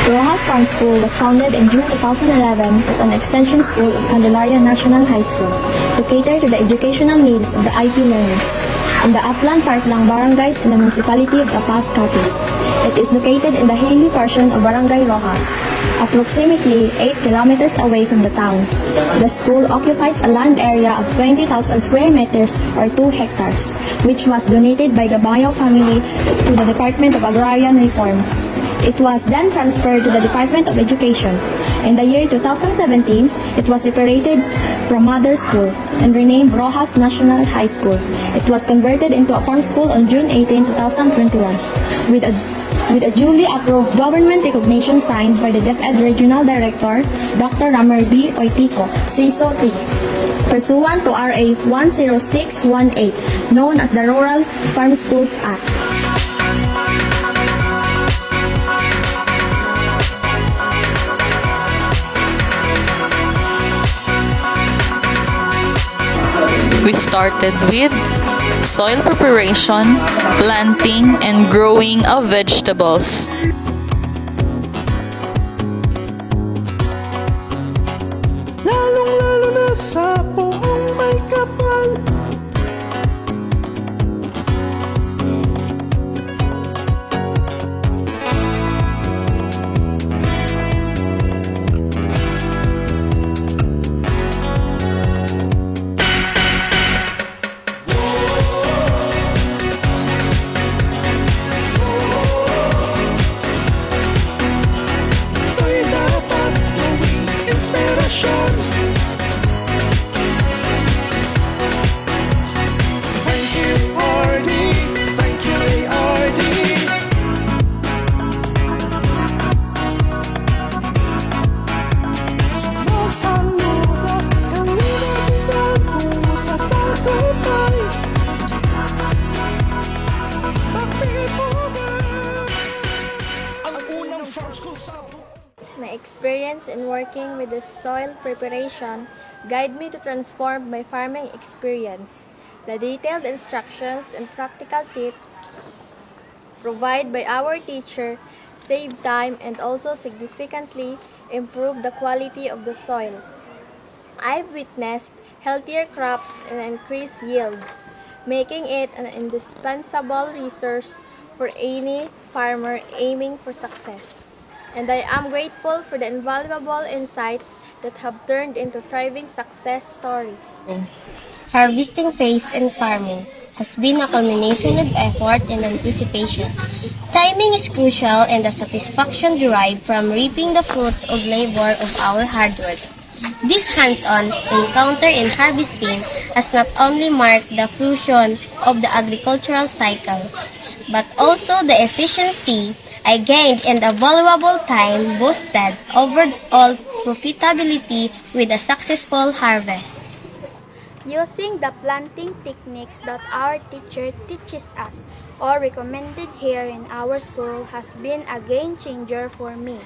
Rojas Farm School was founded in June 2011 as an extension school of Candelaria National High School to cater to the educational needs of the IP learners in the upland Parklang barangays in the municipality of Tapas, Capiz. It is located in the hilly portion of Barangay Rojas, approximately 8 kilometers away from the town. The school occupies a land area of 20,000 square meters or 2 hectares, which was donated by the Bayo family to the Department of Agrarian Reform. It was then transferred to the Department of Education. In the year 2017, it was separated from Mother School and renamed Rojas National High School. It was converted into a farm school on June 18, 2021, with a duly approved government recognition signed by the DepEd Regional Director, Dr. Ramer B. Oitico, CISO 3, pursuant to RA 10618, known as the Rural Farm Schools Act. We started with soil preparation, planting, and growing of vegetables. Lalong-lalo na sa buong may kapal. My experience in working with the soil preparation guide me to transform my farming experience. The detailed instructions and practical tips provided by our teacher save time and also significantly improve the quality of the soil. I've witnessed healthier crops and increased yields, making it an indispensable resource for any farmer aiming for success. And I am grateful for the invaluable insights that have turned into thriving success story. Harvesting phase in farming has been a culmination of effort and anticipation. Timing is crucial and the satisfaction derived from reaping the fruits of labor of our hard work. This hands-on encounter in harvesting has not only marked the fruition of the agricultural cycle, but also the efficiency I gained and the valuable time boosted overall profitability with a successful harvest. Using the planting techniques that our teacher teaches us or recommended here in our school has been a game changer for me.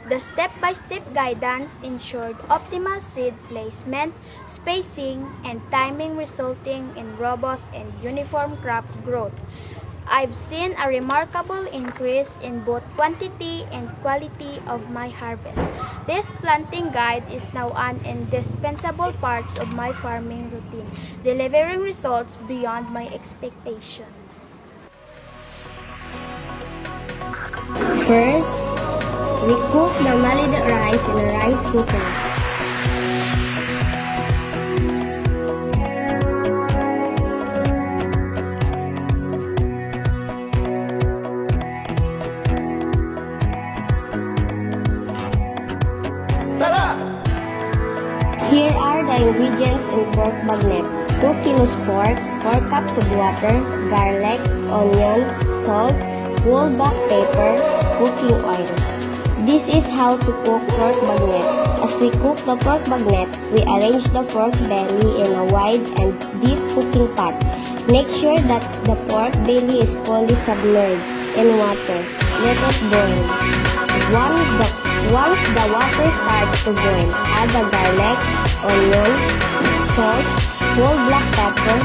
The step-by-step guidance ensured optimal seed placement, spacing, and timing resulting in robust and uniform crop growth. I've seen a remarkable increase in both quantity and quality of my harvest. This planting guide is now an indispensable part of my farming routine, delivering results beyond my expectation. First, we cook normally the rice in a rice cooker. Here are the ingredients in pork bagnet. 2 kilos pork, 4 cups of water, garlic, onion, salt, whole black pepper, cooking oil. This is how to cook pork bagnet. As we cook the pork bagnet, we arrange the pork belly in a wide and deep cooking pot. Make sure that the pork belly is fully submerged in water. Let it boil. Once the water starts to boil, add the garlic, onion, salt, whole black pepper,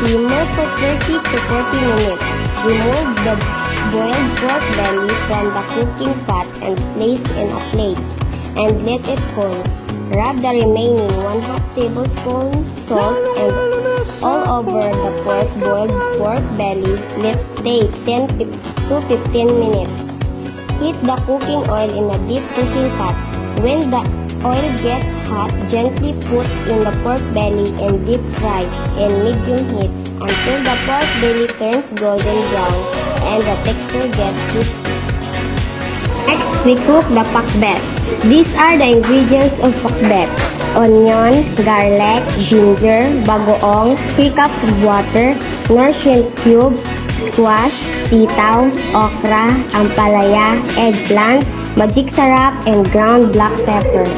simmer for 30 to 40 minutes. Remove the boiled pork belly from the cooking pot and place in a plate and let it cool. Rub the remaining 1/2 tablespoon salt and all over the boiled pork belly. Let's take 10 to 15 minutes. Heat the cooking oil in a deep cooking pot. When the oil gets hot, gently put in the pork belly and deep fry in medium heat until the pork belly turns golden brown and the texture gets crispy. Next, we cook the pakbet. These are the ingredients of pakbet: onion, garlic, ginger, bagoong, 3 cups of water, nor shrimp cube, squash, sitaw, okra, ampalaya, eggplant, magic sarap, and ground black pepper.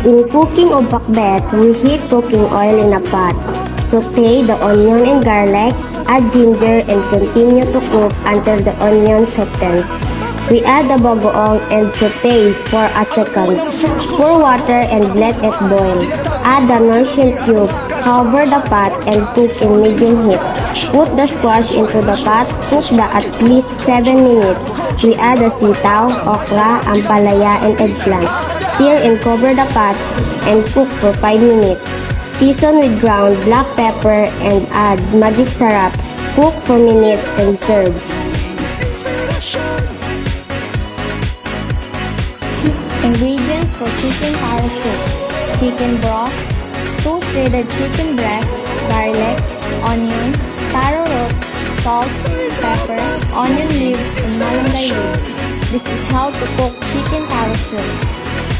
In cooking of pakbet, we heat cooking oil in a pot. Saute the onion and garlic, add ginger, and continue to cook until the onion softens. We add the bagoong and saute for a second. Pour water and let it boil. Add the nourishing cube, cover the pot, and cook in medium heat. Put the squash into the pot, cook at least 7 minutes. We add the sitaw, okra, ampalaya, and eggplant. Stir and cover the pot and cook for 5 minutes. Season with ground black pepper and add magic sarap. Cook for minutes and serve. Ingredients for chicken taro soup: chicken broth, 2 shredded chicken breasts, garlic, onion, taro roots, salt, pepper, onion leaves, and malunggay leaves. This is how to cook chicken taro soup.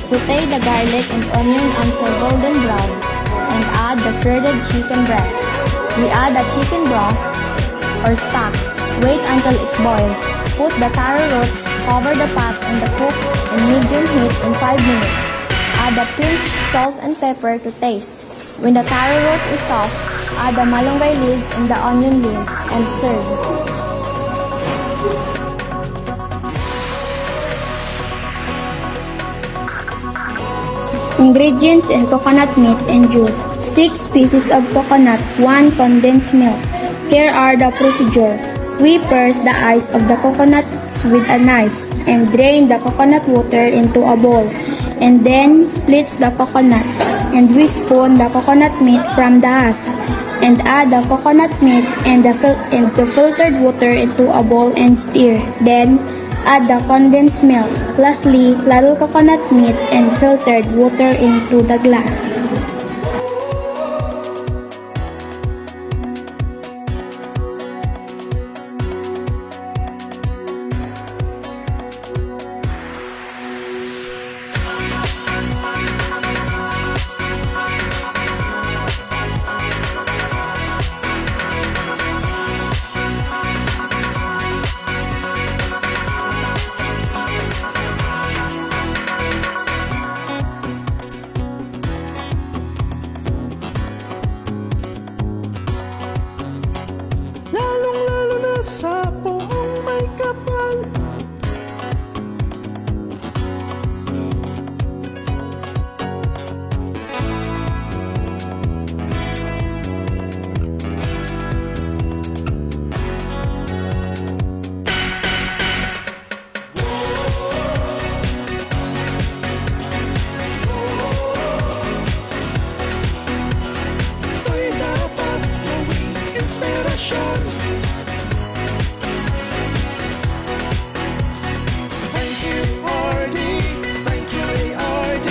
Saute the garlic and onion until golden brown and add the shredded chicken breast. We add the chicken broth or stocks. Wait until it boils. Put the taro roots, cover the pot and the cook in medium heat in 5 minutes. Add a pinch salt and pepper to taste. When the taro root is soft, add the malunggay leaves and the onion leaves and serve. Ingredients in coconut meat and juice: 6 pieces of coconut, 1 condensed milk. Here are the procedure. We press the eyes of the coconuts with a knife and drain the coconut water into a bowl, and then splits the coconuts, and we spoon the coconut meat from the husk and add the coconut meat and the filtered water into a bowl and stir. Then add the condensed milk. Lastly, ladle coconut meat and filtered water into the glass. Lalong-lalo na sa buong may kapal. Ito'y dapat gawing inspirasyon. Thank you, RD. Thank you, ARD.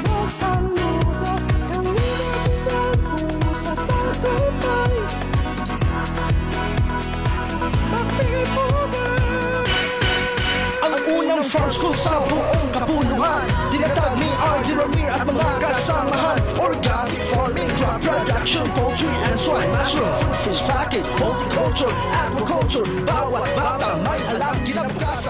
Masaludo kami nagtago sa tagumpay. Ang unang farm school sa buong kapuluhan, tinatag ni R.D. Ramir at mga kasamahan. Organic farming, crop production, poultry and swine, mushroom, fruit, fish, packet, horticulture, aquaculture. Bawat bata may alam, kinabukasan